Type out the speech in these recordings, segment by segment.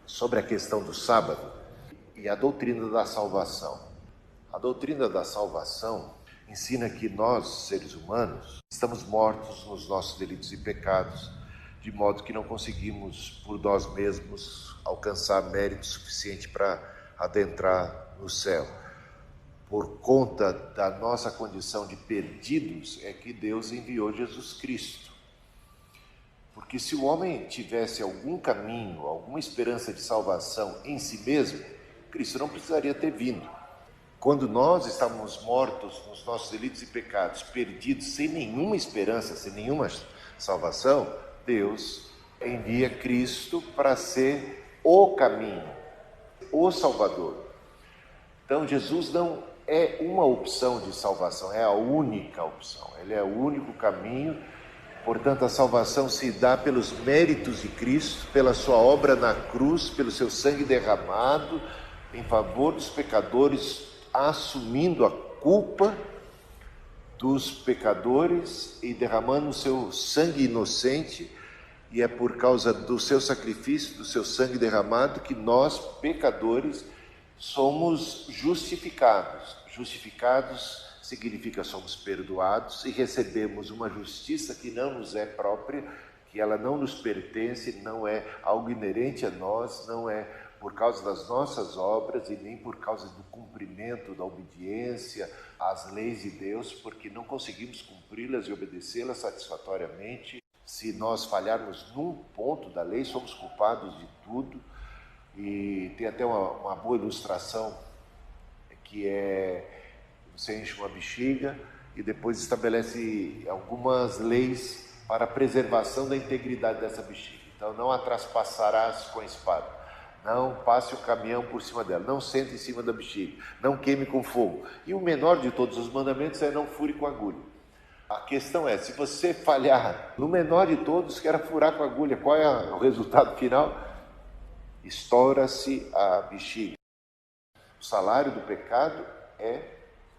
sobre a questão do sábado e a doutrina da salvação. A doutrina da salvação ensina que nós, seres humanos, estamos mortos nos nossos delitos e pecados, de modo que não conseguimos, por nós mesmos, alcançar mérito suficiente para adentrar no céu. Por conta da nossa condição de perdidos, é que Deus enviou Jesus Cristo. Porque se o homem tivesse algum caminho, alguma esperança de salvação em si mesmo, Cristo não precisaria ter vindo. Quando nós estávamos mortos nos nossos delitos e pecados, perdidos, sem nenhuma esperança, sem nenhuma salvação, Deus envia Cristo para ser o caminho, o Salvador. Então Jesus não é uma opção de salvação, é a única opção. Ele é o único caminho. Portanto, a salvação se dá pelos méritos de Cristo, pela sua obra na cruz, pelo seu sangue derramado em favor dos pecadores, assumindo a culpa dos pecadores e derramando o seu sangue inocente. E é por causa do seu sacrifício, do seu sangue derramado, que nós, pecadores, somos justificados. Justificados significa somos perdoados e recebemos uma justiça que não nos é própria, que ela não nos pertence, não é algo inerente a nós, não é por causa das nossas obras e nem por causa do cumprimento, da obediência às leis de Deus, porque não conseguimos cumpri-las e obedecê-las satisfatoriamente. Se nós falharmos num ponto da lei, somos culpados de tudo. E tem até uma boa ilustração, que é: você enche uma bexiga e depois estabelece algumas leis para a preservação da integridade dessa bexiga. Então, não a traspassarás com a espada, não passe o caminhão por cima dela, não sente em cima da bexiga, não queime com fogo. E o menor de todos os mandamentos é: não fure com agulha. A questão é, se você falhar no menor de todos, que era furar com agulha, qual é o resultado final? Estoura-se a bexiga. O salário do pecado é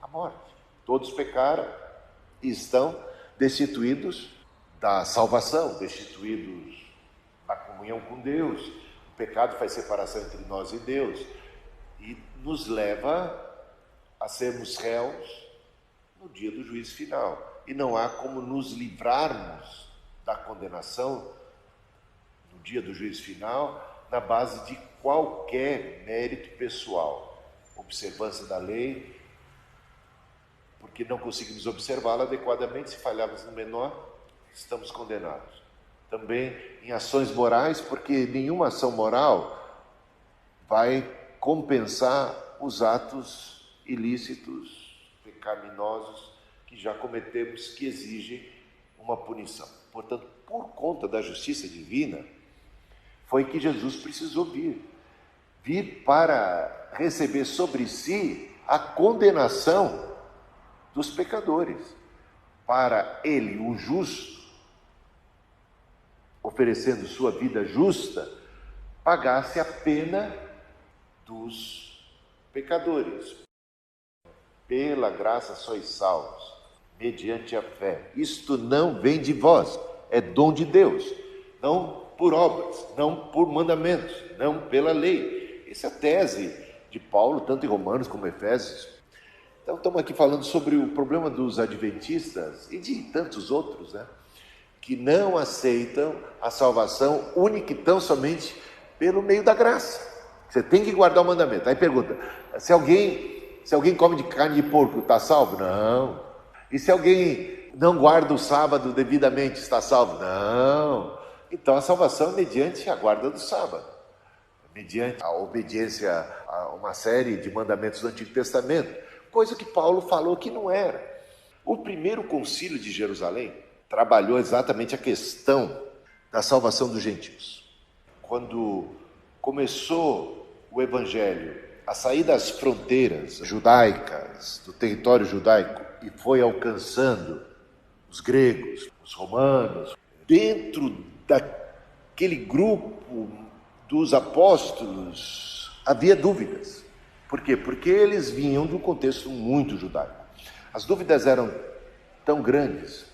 a morte. Todos pecaram e estão destituídos da salvação, destituídos da comunhão com Deus. O pecado faz separação entre nós e Deus e nos leva a sermos réus no dia do juízo final. E não há como nos livrarmos da condenação no dia do juízo final na base de qualquer mérito pessoal, observância da lei, porque não conseguimos observá-la adequadamente. Se falharmos no menor, estamos condenados. Também em ações morais, porque nenhuma ação moral vai compensar os atos ilícitos, pecaminosos que já cometemos, que exigem uma punição. Portanto, por conta da justiça divina, foi que Jesus precisou vir para receber sobre si a condenação dos pecadores, para ele, o justo, oferecendo sua vida justa, pagasse a pena dos pecadores. Pela graça sois salvos, mediante a fé. Isto não vem de vós, é dom de Deus, não por obras, não por mandamentos, não pela lei. Essa é a tese de Paulo, tanto em Romanos como em Efésios. Então, estamos aqui falando sobre o problema dos adventistas e de tantos outros, que não aceitam a salvação única e tão somente pelo meio da graça. Você tem que guardar o mandamento. Aí pergunta, se alguém come de carne de porco, está salvo? Não. E se alguém não guarda o sábado devidamente, está salvo? Não. Então a salvação é mediante a guarda do sábado, mediante a obediência a uma série de mandamentos do Antigo Testamento, coisa que Paulo falou que não era. O primeiro concílio de Jerusalém trabalhou exatamente a questão da salvação dos gentios. Quando começou o evangelho a sair das fronteiras judaicas, do território judaico, e foi alcançando os gregos, os romanos, dentro daquele grupo dos apóstolos havia dúvidas. Por quê? Porque eles vinham de um contexto muito judaico. As dúvidas eram tão grandes.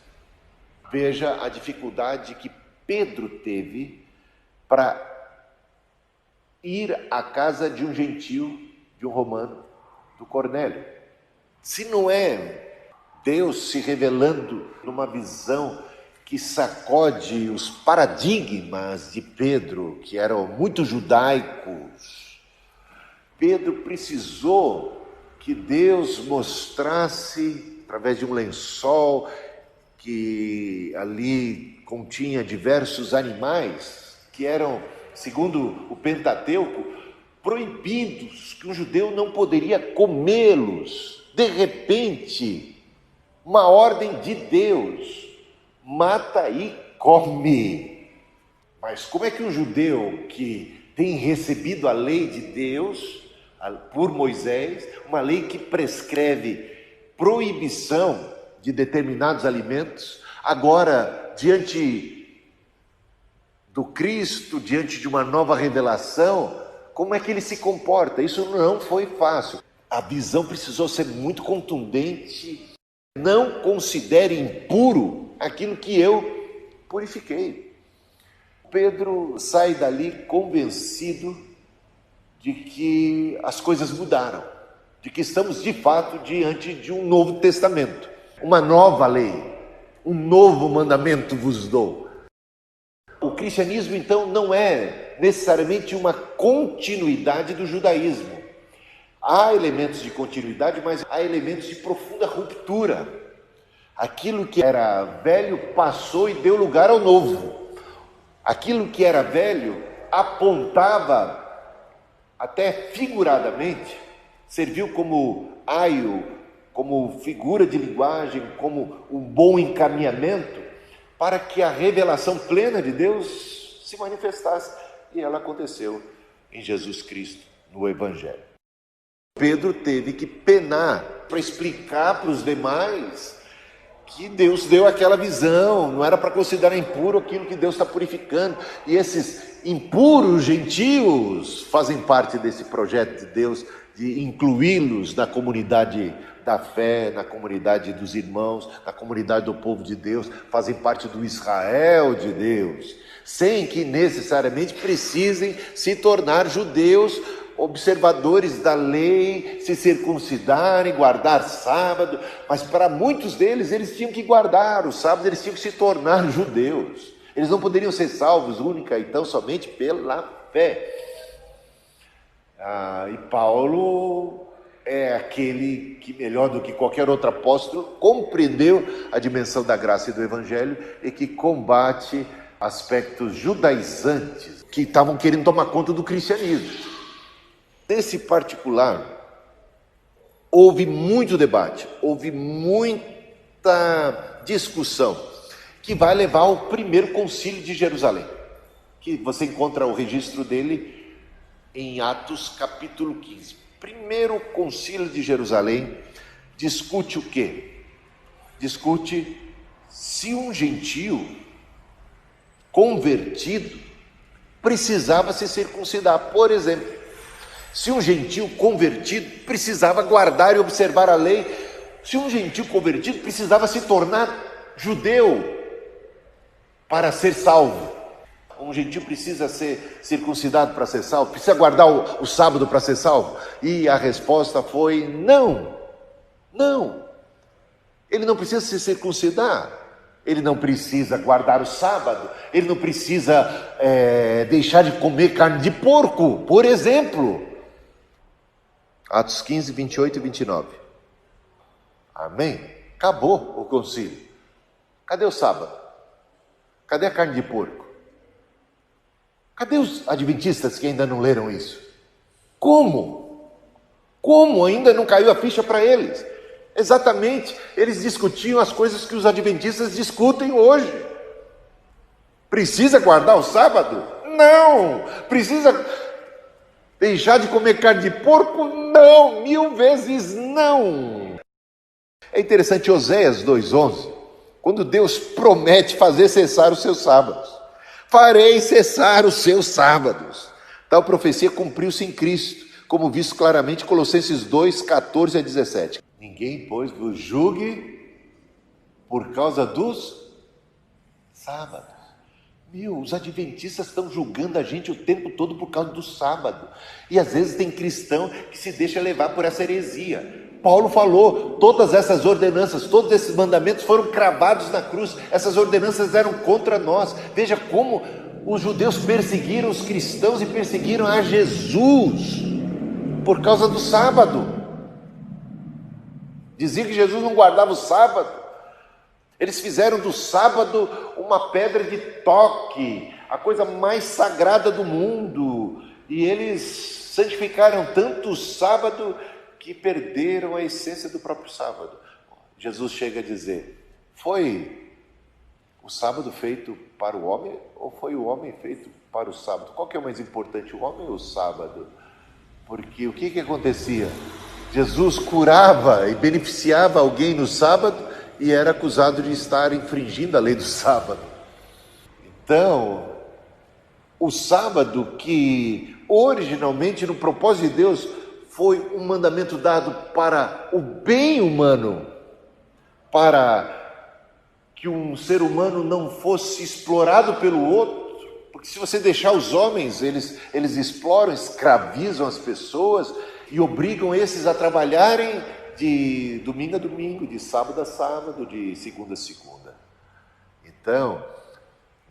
Veja a dificuldade que Pedro teve para ir à casa de um gentio, de um romano, do Cornélio. Se não é Deus se revelando numa visão que sacode os paradigmas de Pedro, que eram muito judaicos, Pedro precisou que Deus mostrasse, através de um lençol que ali continha diversos animais, que eram, segundo o Pentateuco, proibidos, que um judeu não poderia comê-los. De repente, uma ordem de Deus: mata e come. Mas como é que um judeu que tem recebido a lei de Deus, por Moisés, uma lei que prescreve proibição de determinados alimentos, agora, diante do Cristo, diante de uma nova revelação, como é que ele se comporta? Isso não foi fácil. A visão precisou ser muito contundente. Não considere impuro aquilo que eu purifiquei. Pedro sai dali convencido de que as coisas mudaram, de que estamos de fato diante de um novo testamento, uma nova lei, um novo mandamento vos dou. O cristianismo, então, não é necessariamente uma continuidade do judaísmo. Há elementos de continuidade, mas há elementos de profunda ruptura. Aquilo que era velho passou e deu lugar ao novo. Aquilo que era velho apontava, até figuradamente, serviu como aio, como figura de linguagem, como um bom encaminhamento para que a revelação plena de Deus se manifestasse. E ela aconteceu em Jesus Cristo, no Evangelho. Pedro teve que penar para explicar para os demais que Deus deu aquela visão, não era para considerar impuro aquilo que Deus está purificando. E esses impuros gentios fazem parte desse projeto de Deus, de incluí-los na comunidade da fé, na comunidade dos irmãos, na comunidade do povo de Deus, fazem parte do Israel de Deus, sem que necessariamente precisem se tornar judeus, observadores da lei, se circuncidarem, guardar sábado, mas para muitos deles, eles tinham que guardar o sábado, eles tinham que se tornar judeus. Eles não poderiam ser salvos única e tão somente pela fé. E Paulo é aquele que, melhor do que qualquer outro apóstolo, compreendeu a dimensão da graça e do Evangelho e que combate aspectos judaizantes que estavam querendo tomar conta do cristianismo. Nesse particular, houve muito debate, houve muita discussão, que vai levar ao primeiro concílio de Jerusalém, que você encontra o registro dele em Atos capítulo 15. Primeiro concílio de Jerusalém discute o quê? Discute se um gentio convertido precisava se circuncidar. Por exemplo, se um gentio convertido precisava guardar e observar a lei, se um gentio convertido precisava se tornar judeu para ser salvo. Um gentio precisa ser circuncidado para ser salvo? Precisa guardar o sábado para ser salvo? E a resposta foi não. Não. Ele não precisa se circuncidar. Ele não precisa guardar o sábado. Ele não precisa deixar de comer carne de porco, por exemplo. Atos 15, 28 e 29. Amém? Acabou o concílio. Cadê o sábado? Cadê a carne de porco? Cadê os adventistas que ainda não leram isso? Como? Como ainda não caiu a ficha para eles? Exatamente, eles discutiam as coisas que os adventistas discutem hoje. Precisa guardar o sábado? Não! Precisa deixar de comer carne de porco? Não! 1000 vezes não! É interessante Oséias 2:11, quando Deus promete fazer cessar os seus sábados. Farei cessar os seus sábados. Tal profecia cumpriu-se em Cristo, como visto claramente em Colossenses 2, 14 a 17. Ninguém, pois, vos julgue por causa dos sábados. Os adventistas estão julgando a gente o tempo todo por causa do sábado. E às vezes tem cristão que se deixa levar por essa heresia. Paulo falou, todas essas ordenanças, todos esses mandamentos foram cravados na cruz. Essas ordenanças eram contra nós. Veja como os judeus perseguiram os cristãos e perseguiram a Jesus por causa do sábado. Diziam que Jesus não guardava o sábado. Eles fizeram do sábado uma pedra de toque, a coisa mais sagrada do mundo. E eles santificaram tanto o sábado que perderam a essência do próprio sábado. Jesus chega a dizer, foi o sábado feito para o homem ou foi o homem feito para o sábado? Qual que é o mais importante, o homem ou o sábado? Porque o que acontecia? Jesus curava e beneficiava alguém no sábado e era acusado de estar infringindo a lei do sábado. Então, o sábado, que originalmente no propósito de Deus foi um mandamento dado para o bem humano, para que um ser humano não fosse explorado pelo outro, porque se você deixar os homens, eles exploram, escravizam as pessoas e obrigam esses a trabalharem de domingo a domingo, de sábado a sábado, de segunda a segunda. Então,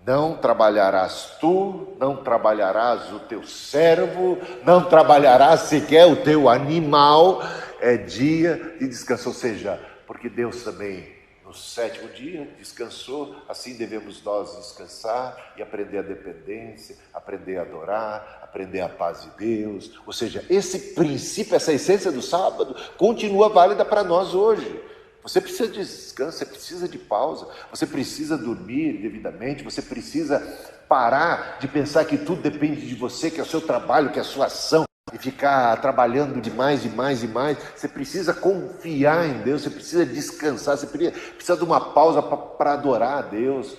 não trabalharás tu, não trabalharás o teu servo, não trabalharás sequer o teu animal, é dia de descanso. Ou seja, porque Deus também no sétimo dia descansou, assim devemos nós descansar e aprender a dependência, aprender a adorar, aprender a paz de Deus. Ou seja, esse princípio, essa essência do sábado continua válida para nós hoje. Você precisa de descanso, você precisa de pausa, você precisa dormir devidamente, você precisa parar de pensar que tudo depende de você, que é o seu trabalho, que é a sua ação, e ficar trabalhando demais, e mais. Você precisa confiar em Deus, você precisa descansar, você precisa de uma pausa para adorar a Deus.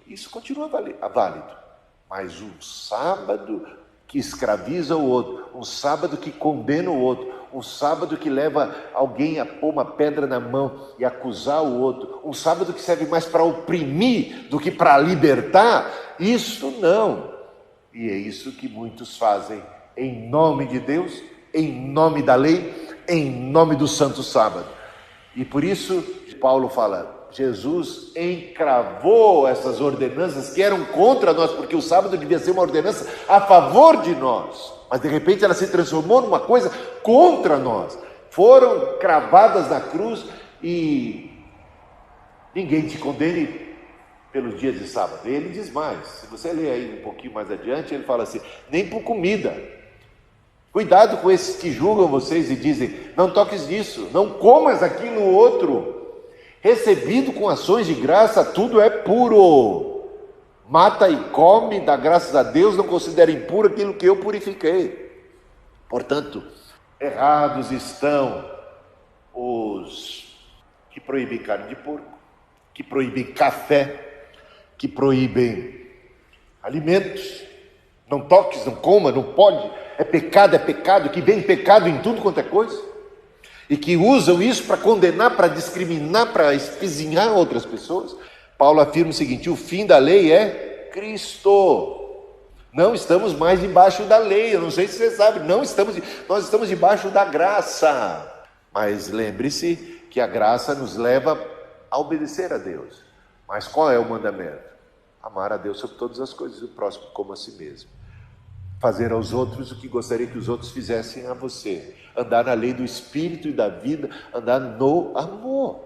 Isso continua válido, mas um sábado que escraviza o outro, um sábado que condena o outro, um sábado que leva alguém a pôr uma pedra na mão e acusar o outro, um sábado que serve mais para oprimir do que para libertar, isso não. E é isso que muitos fazem em nome de Deus, em nome da lei, em nome do santo sábado. E por isso Paulo fala, Jesus encravou essas ordenanças que eram contra nós, porque o sábado devia ser uma ordenança a favor de nós, mas de repente ela se transformou numa coisa contra nós. Foram cravadas na cruz e ninguém te condene pelos dias de sábado. E ele diz mais, se você ler aí um pouquinho mais adiante, ele fala assim, nem por comida. Cuidado com esses que julgam vocês e dizem, não toques nisso, não comas aquilo outro. Recebido com ações de graça, tudo é puro. Mata e come, dá graças a Deus, não considera impuro aquilo que eu purifiquei. Portanto, errados estão os que proíbem carne de porco, que proíbem café, que proíbem alimentos. Não toques, não coma, não pode, é pecado, que vem pecado em tudo quanto é coisa. E que usam isso para condenar, para discriminar, para espizinhar outras pessoas. Paulo afirma o seguinte, o fim da lei é Cristo. Não estamos mais debaixo da lei, eu não sei se você sabe, nós estamos debaixo da graça. Mas lembre-se que a graça nos leva a obedecer a Deus. Mas qual é o mandamento? Amar a Deus sobre todas as coisas e o próximo como a si mesmo. Fazer aos outros o que gostaria que os outros fizessem a você. Andar na lei do Espírito e da vida, andar no amor.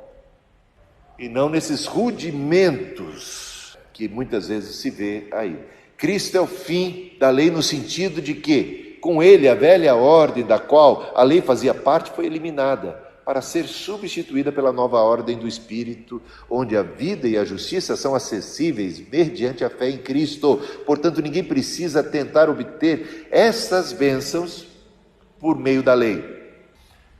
E não nesses rudimentos que muitas vezes se vê aí. Cristo é o fim da lei no sentido de que, com ele, a velha ordem da qual a lei fazia parte foi eliminada, para ser substituída pela nova ordem do Espírito, onde a vida e a justiça são acessíveis mediante a fé em Cristo. Portanto, ninguém precisa tentar obter essas bênçãos por meio da lei.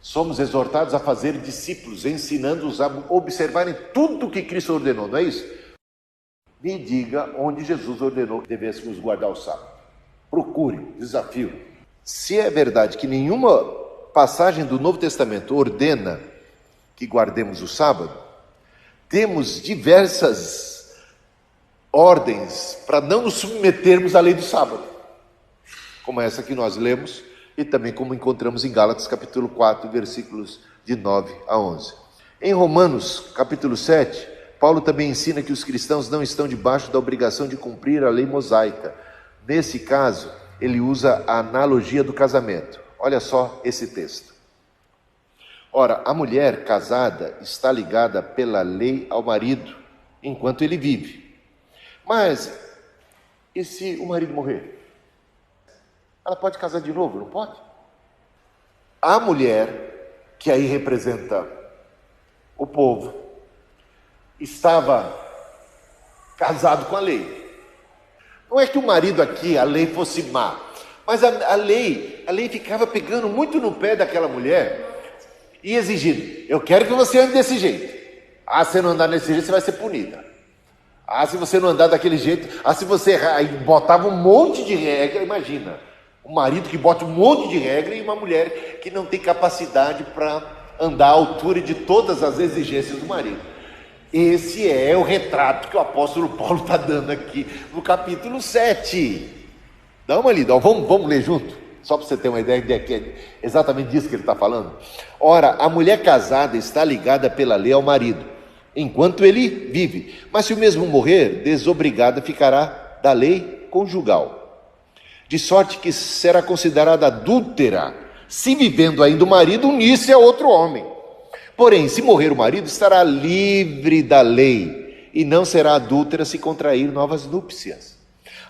Somos exortados a fazer discípulos, ensinando-os a observarem tudo o que Cristo ordenou, não é isso? Me diga onde Jesus ordenou que devêssemos guardar o sábado. Procure, desafio. Se é verdade que nenhuma passagem do Novo Testamento ordena que guardemos o sábado, temos diversas ordens para não nos submetermos à lei do sábado, como essa que nós lemos e também como encontramos em Gálatas capítulo 4, versículos de 9 a 11. Em Romanos capítulo 7, Paulo também ensina que os cristãos não estão debaixo da obrigação de cumprir a lei mosaica. Nesse caso, ele usa a analogia do casamento. Olha só esse texto. Ora, a mulher casada está ligada pela lei ao marido enquanto ele vive. Mas, e se o marido morrer? Ela pode casar de novo, não pode? A mulher, que aí representa o povo, estava casado com a lei. Não é que o marido aqui, a lei fosse má, mas a lei ficava pegando muito no pé daquela mulher e exigindo: eu quero que você ande desse jeito. Ah, se você não andar desse jeito, você vai ser punida. Ah, se você não andar daquele jeito, se você errar, aí botava um monte de regra. Imagina, um marido que bota um monte de regra e uma mulher que não tem capacidade para andar à altura de todas as exigências do marido. Esse é o retrato que o apóstolo Paulo está dando aqui no capítulo 7. Dá uma lida, vamos ler junto, só para você ter uma ideia de que é exatamente disso que ele está falando. Ora, a mulher casada está ligada pela lei ao marido, enquanto ele vive, mas se o mesmo morrer, desobrigada ficará da lei conjugal. De sorte que será considerada adúltera, se vivendo ainda o marido unir-se a outro homem. Porém, se morrer o marido, estará livre da lei, e não será adúltera se contrair novas núpcias.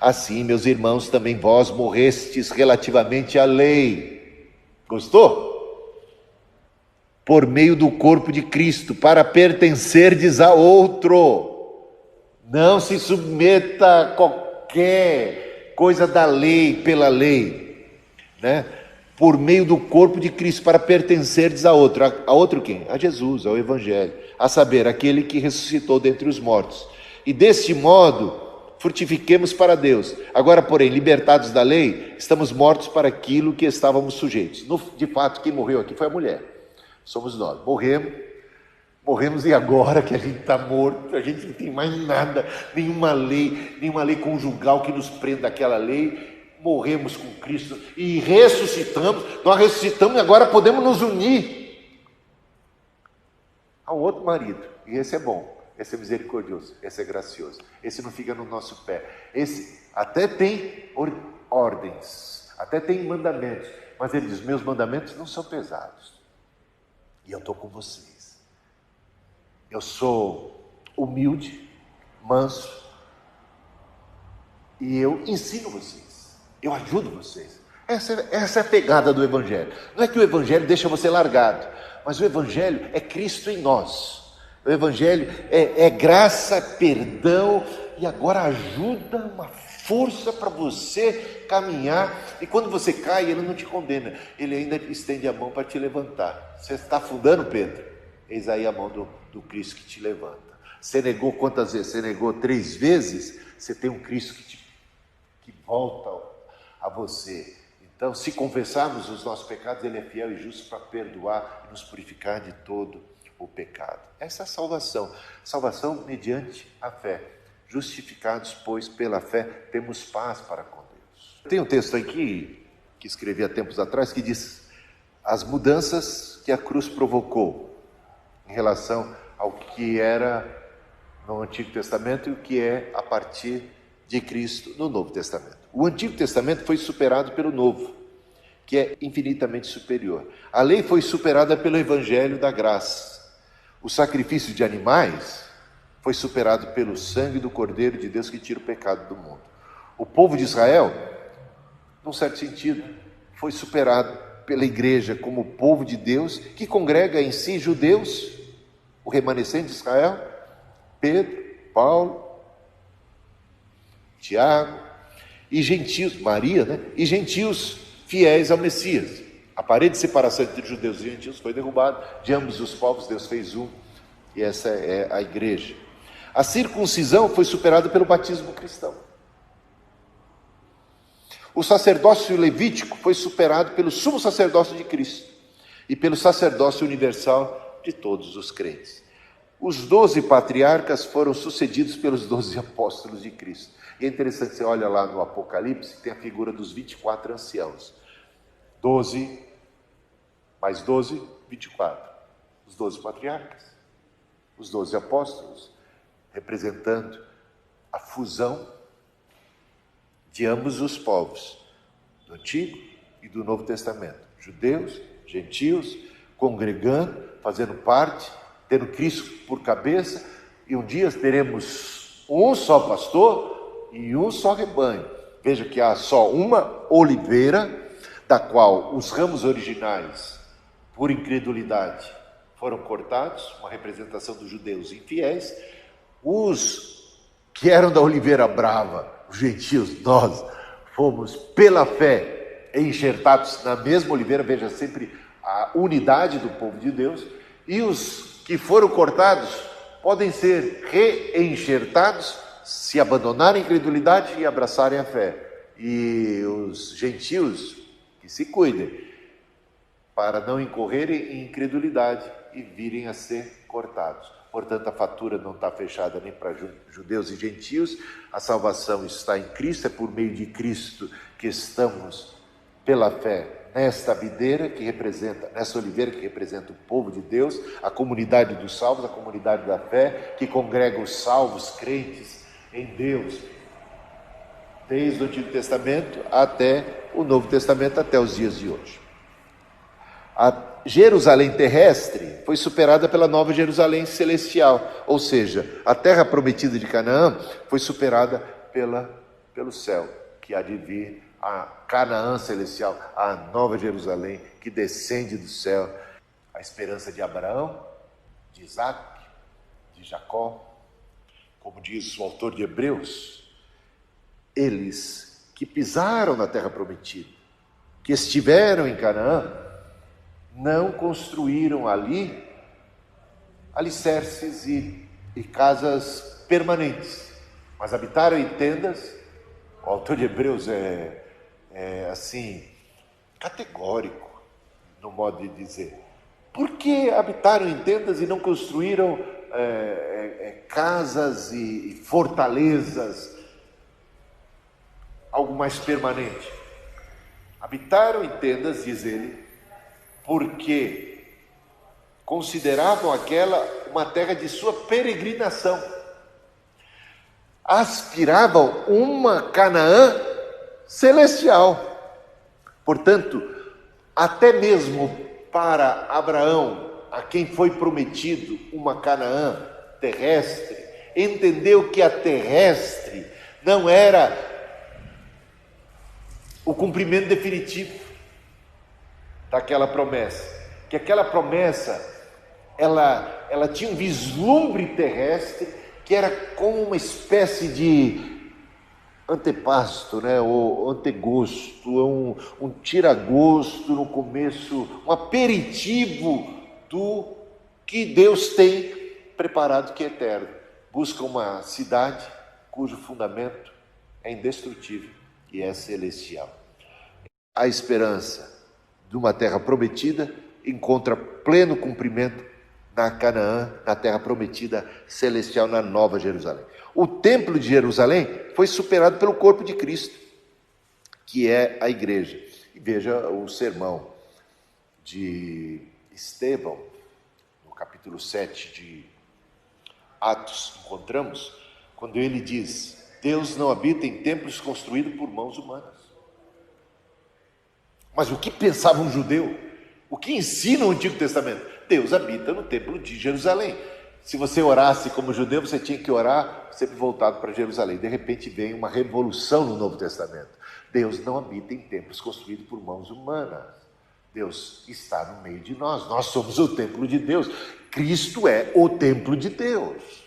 Assim, meus irmãos, também vós morrestes relativamente à lei. Gostou? Por meio do corpo de Cristo, para pertencerdes a outro. Não se submeta a qualquer coisa da lei pela lei, né? Por meio do corpo de Cristo, para pertencerdes a outro. A outro quem? A Jesus, ao Evangelho. A saber, aquele que ressuscitou dentre os mortos. E deste modo, frutifiquemos para Deus. Agora, porém, libertados da lei, estamos mortos para aquilo que estávamos sujeitos. De fato, quem morreu aqui foi a mulher. Somos nós. Morremos e agora que a gente está morto, a gente não tem mais nada, nenhuma lei conjugal que nos prenda àquela lei. Morremos com Cristo e ressuscitamos. Nós ressuscitamos e agora podemos nos unir a um outro marido. E esse é bom, esse é misericordioso, esse é gracioso. Esse não fica no nosso pé. Esse até tem ordens, até tem mandamentos, mas ele diz: meus mandamentos não são pesados. E eu estou com vocês. Eu sou humilde, manso, e eu ensino vocês. Eu ajudo vocês. Essa é a pegada do Evangelho. Não é que o Evangelho deixa você largado, mas o Evangelho é Cristo em nós. O Evangelho é graça, perdão e agora ajuda, uma força para você caminhar. E quando você cai, Ele não te condena, Ele ainda estende a mão para te levantar. Você está afundando, Pedro? Eis aí a mão do Cristo que te levanta. Você negou quantas vezes? Você negou 3 vezes? Você tem um Cristo que volta a você. Então, se confessarmos os nossos pecados, Ele é fiel e justo para perdoar e nos purificar de todo o pecado. Essa é a salvação. Salvação mediante a fé. Justificados, pois, pela fé, temos paz para com Deus. Tem um texto aqui, que escrevi há tempos atrás, que diz as mudanças que a cruz provocou em relação ao que era no Antigo Testamento e o que é a partir de Cristo no Novo Testamento. O Antigo Testamento foi superado pelo Novo, que é infinitamente superior. A lei foi superada pelo Evangelho da graça. O sacrifício de animais foi superado pelo sangue do Cordeiro de Deus que tira o pecado do mundo. O povo de Israel, num certo sentido, foi superado pela igreja como povo de Deus, que congrega em si judeus, o remanescente de Israel, Pedro, Paulo, Tiago, e gentios, Maria, né? E gentios fiéis ao Messias. A parede de separação entre judeus e gentios foi derrubada, de ambos os povos Deus fez um, e essa é a igreja. A circuncisão foi superada pelo batismo cristão. O sacerdócio levítico foi superado pelo sumo sacerdócio de Cristo e pelo sacerdócio universal de todos os crentes. Os 12 patriarcas foram sucedidos pelos 12 apóstolos de Cristo. E é interessante, você olha lá no Apocalipse, tem a figura dos 24 anciãos. 12 mais 12, 24. Os 12 patriarcas, os 12 apóstolos, representando a fusão de ambos os povos, do Antigo e do Novo Testamento. Judeus, gentios, congregando, fazendo parte, tendo Cristo por cabeça, e um dia teremos um só pastor e um só rebanho. Veja que há só uma oliveira, da qual os ramos originais, por incredulidade, foram cortados, uma representação dos judeus infiéis. Os que eram da oliveira brava, os gentios, nós fomos pela fé enxertados na mesma oliveira, veja sempre a unidade do povo de Deus, e os que foram cortados podem ser reenxertados se abandonarem a incredulidade e abraçarem a fé. E os gentios que se cuidem para não incorrerem em incredulidade e virem a ser cortados. Portanto, a fatura não está fechada nem para judeus e gentios, a salvação está em Cristo, é por meio de Cristo que estamos, pela fé, nesta videira que representa, nessa oliveira que representa o povo de Deus, a comunidade dos salvos, a comunidade da fé, que congrega os salvos, crentes em Deus, desde o Antigo Testamento até o Novo Testamento, até os dias de hoje. A Jerusalém terrestre foi superada pela Nova Jerusalém celestial, ou seja, a terra prometida de Canaã foi superada pelo céu, que há de vir a Canaã celestial, a Nova Jerusalém, que descende do céu, a esperança de Abraão, de Isaac, de Jacó. Como diz o autor de Hebreus, eles que pisaram na terra prometida, que estiveram em Canaã, não construíram ali alicerces e casas permanentes, mas habitaram em tendas. O autor de Hebreus é assim, categórico no modo de dizer. Por que habitaram em tendas e não construíram casas e fortalezas, algo mais permanente? Habitaram em tendas, diz ele, porque consideravam aquela uma terra de sua peregrinação. Aspiravam uma Canaã celestial. Portanto, até mesmo para Abraão, a quem foi prometido uma Canaã terrestre, entendeu que a terrestre não era o cumprimento definitivo daquela promessa, que aquela promessa ela tinha um vislumbre terrestre que era como uma espécie de antepasto, né? Ou antegosto, um tiragosto no começo, um aperitivo do que Deus tem preparado, que é eterno. Busca uma cidade cujo fundamento é indestrutível e é celestial. A esperança de uma terra prometida encontra pleno cumprimento na Canaã, na terra prometida celestial, na Nova Jerusalém. O templo de Jerusalém foi superado pelo corpo de Cristo, que é a igreja. E veja o sermão de Estevão, no capítulo 7 de Atos, encontramos, quando ele diz: Deus não habita em templos construídos por mãos humanas. Mas o que pensava um judeu? O que ensina o Antigo Testamento? Deus habita no templo de Jerusalém. Se você orasse como judeu, você tinha que orar sempre voltado para Jerusalém. De repente vem uma revolução no Novo Testamento. Deus não habita em templos construídos por mãos humanas. Deus está no meio de nós. Nós somos o templo de Deus. Cristo é o templo de Deus.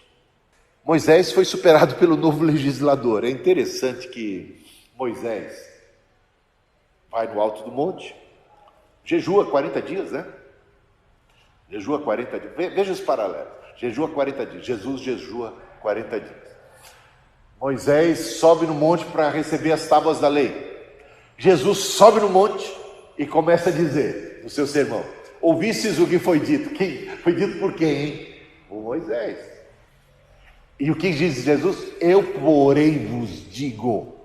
Moisés foi superado pelo novo legislador. É interessante que Moisés vai no alto do monte, jejua 40 dias, né? Jejua 40 dias. Veja os paralelos. Jejua 40 dias. Jesus jejua 40 dias. Moisés sobe no monte para receber as tábuas da lei. Jesus sobe no monte e começa a dizer no seu sermão: ouvistes o que foi dito? Foi dito por quem, hein? por Moisés. E o que diz Jesus? Eu, porém, vos digo.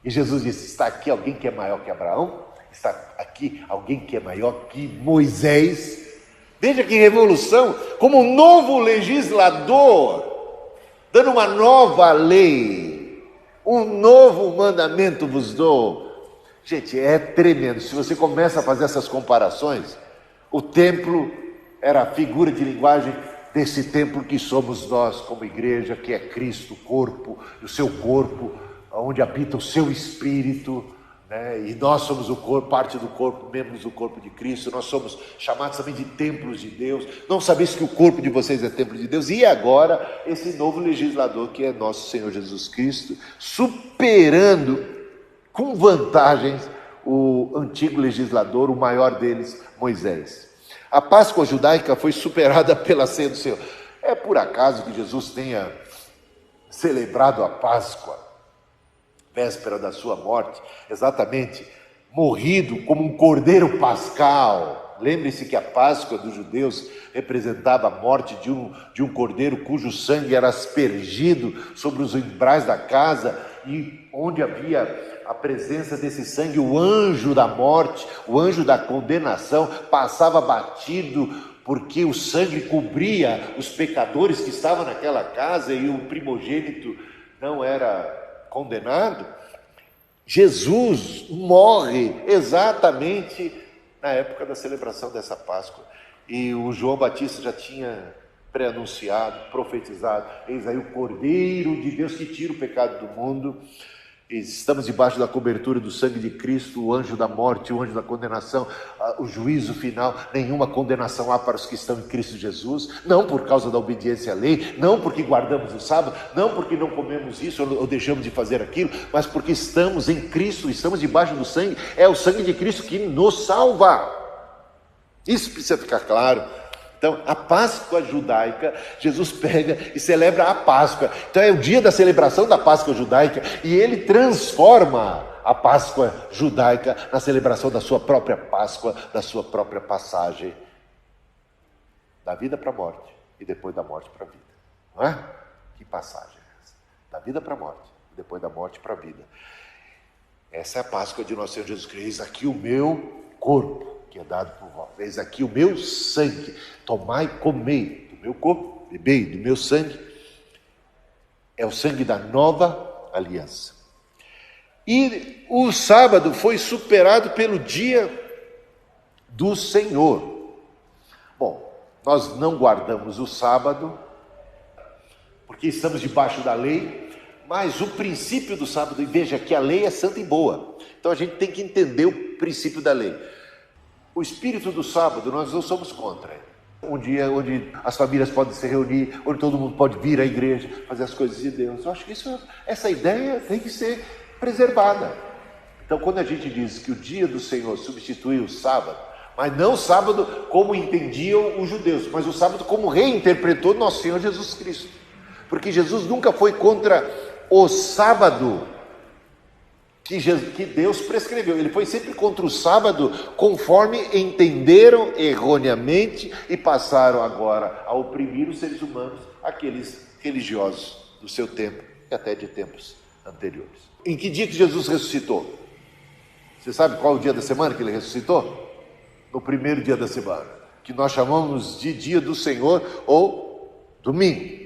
E Jesus disse, está aqui alguém que é maior que Abraão? Está aqui alguém que é maior que Moisés? Veja que revolução, como um novo legislador, dando uma nova lei, um novo mandamento vos dou. Gente, é tremendo. Se você começa a fazer essas comparações, o templo era a figura de linguagem desse templo que somos nós como igreja, que é Cristo, o corpo, o seu corpo, onde habita o seu espírito, né? E nós somos o corpo, parte do corpo, membros do corpo de Cristo. Nós somos chamados também de templos de Deus. Não sabeis que o corpo de vocês é templo de Deus? E agora, esse novo legislador que é nosso Senhor Jesus Cristo, superando com vantagens o antigo legislador, o maior deles, Moisés. A Páscoa judaica foi superada pela ceia do Senhor. É por acaso que Jesus tenha celebrado a Páscoa, véspera da sua morte, exatamente, morrido como um cordeiro pascal. Lembre-se que a Páscoa dos judeus representava a morte de um cordeiro cujo sangue era aspergido sobre os umbrais da casa, e onde havia a presença desse sangue, o anjo da morte, o anjo da condenação, passava batido, porque o sangue cobria os pecadores que estavam naquela casa e o primogênito não era condenado. Jesus morre exatamente na época da celebração dessa Páscoa, e o João Batista já tinha pré-anunciado, profetizado, eis aí o Cordeiro de Deus que tira o pecado do mundo. Estamos debaixo da cobertura do sangue de Cristo, o anjo da morte, o anjo da condenação, o juízo final. Nenhuma condenação há para os que estão em Cristo Jesus, não por causa da obediência à lei, não porque guardamos o sábado, não porque não comemos isso ou deixamos de fazer aquilo, mas porque estamos em Cristo, estamos debaixo do sangue. É o sangue de Cristo que nos salva. Isso precisa ficar claro. Então, a Páscoa judaica, Jesus pega e celebra a Páscoa. Então, é o dia da celebração da Páscoa judaica, e ele transforma a Páscoa judaica na celebração da sua própria Páscoa, da sua própria passagem da vida para a morte e depois da morte para a vida. Não é? Que passagem é essa? Da vida para a morte e depois da morte para a vida. Essa é a Páscoa de nosso Senhor Jesus Cristo. Eis aqui o meu corpo, que é dado por vós. Eis aqui o meu sangue. Tomai e comei do meu corpo, bebei do meu sangue. É o sangue da nova aliança. E o sábado foi superado pelo dia do Senhor. Bom, nós não guardamos o sábado, porque estamos debaixo da lei, mas o princípio do sábado, e veja que a lei é santa e boa, então a gente tem que entender o princípio da lei. O espírito do sábado, nós não somos contra. Um dia onde as famílias podem se reunir, onde todo mundo pode vir à igreja, fazer as coisas de Deus. Eu acho que essa ideia tem que ser preservada. Então, quando a gente diz que o dia do Senhor substituiu o sábado, mas não o sábado como entendiam os judeus, mas o sábado como reinterpretou nosso Senhor Jesus Cristo. Porque Jesus nunca foi contra o sábado que Deus prescreveu. Ele foi sempre contra o sábado, conforme entenderam erroneamente e passaram agora a oprimir os seres humanos, aqueles religiosos do seu tempo e até de tempos anteriores. Em que dia que Jesus ressuscitou? Você sabe qual é o dia da semana que ele ressuscitou? No primeiro dia da semana, que nós chamamos de dia do Senhor ou domingo.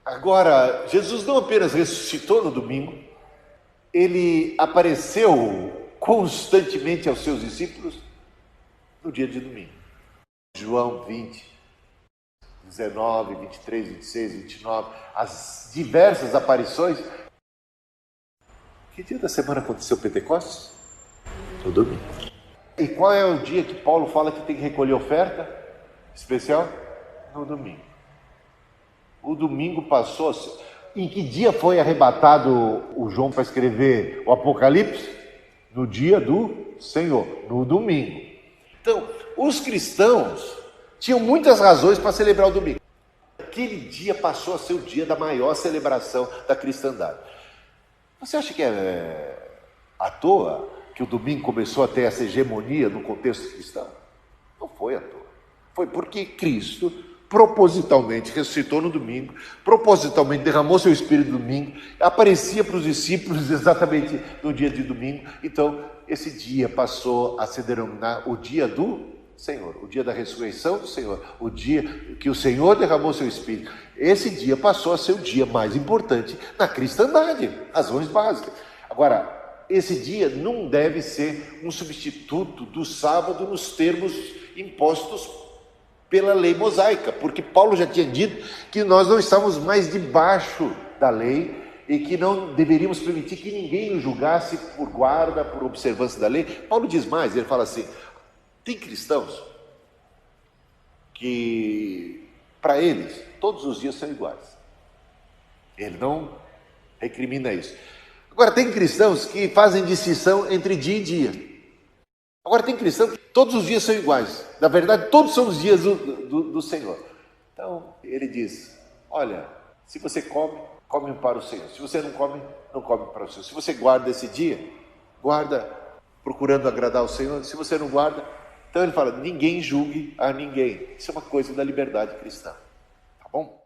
Agora, Jesus não apenas ressuscitou no domingo, ele apareceu constantemente aos seus discípulos no dia de domingo. João 20, 19, 23, 26, 29, as diversas aparições. Que dia da semana aconteceu o Pentecostes? No domingo. E qual é o dia que Paulo fala que tem que recolher oferta especial? No domingo. O domingo passou. Em que dia foi arrebatado o João para escrever o Apocalipse? No dia do Senhor, no domingo. Então, os cristãos tinham muitas razões para celebrar o domingo. Aquele dia passou a ser o dia da maior celebração da cristandade. Você acha que é à toa que o domingo começou a ter essa hegemonia no contexto cristão? Não foi à toa. Foi porque Cristo propositalmente ressuscitou no domingo, propositalmente derramou seu Espírito no domingo, aparecia para os discípulos exatamente no dia de domingo. Então, esse dia passou a se denominar o dia do Senhor, o dia da ressurreição do Senhor, o dia que o Senhor derramou seu Espírito. Esse dia passou a ser o dia mais importante na cristandade, razões básicas. Agora, esse dia não deve ser um substituto do sábado nos termos impostos pela lei mosaica, porque Paulo já tinha dito que nós não estamos mais debaixo da lei e que não deveríamos permitir que ninguém nos julgasse por guarda, por observância da lei. Paulo diz mais, ele fala assim: tem cristãos que, para eles, todos os dias são iguais. Ele não recrimina isso. Agora, tem cristãos que fazem distinção entre dia e dia. Agora, tem cristão que todos os dias são iguais. Na verdade, todos são os dias do Senhor. Então, ele diz: olha, se você come, come para o Senhor. Se você não come, não come para o Senhor. Se você guarda esse dia, guarda procurando agradar ao Senhor. Se você não guarda, então ele fala: ninguém julgue a ninguém. Isso é uma coisa da liberdade cristã. Tá bom?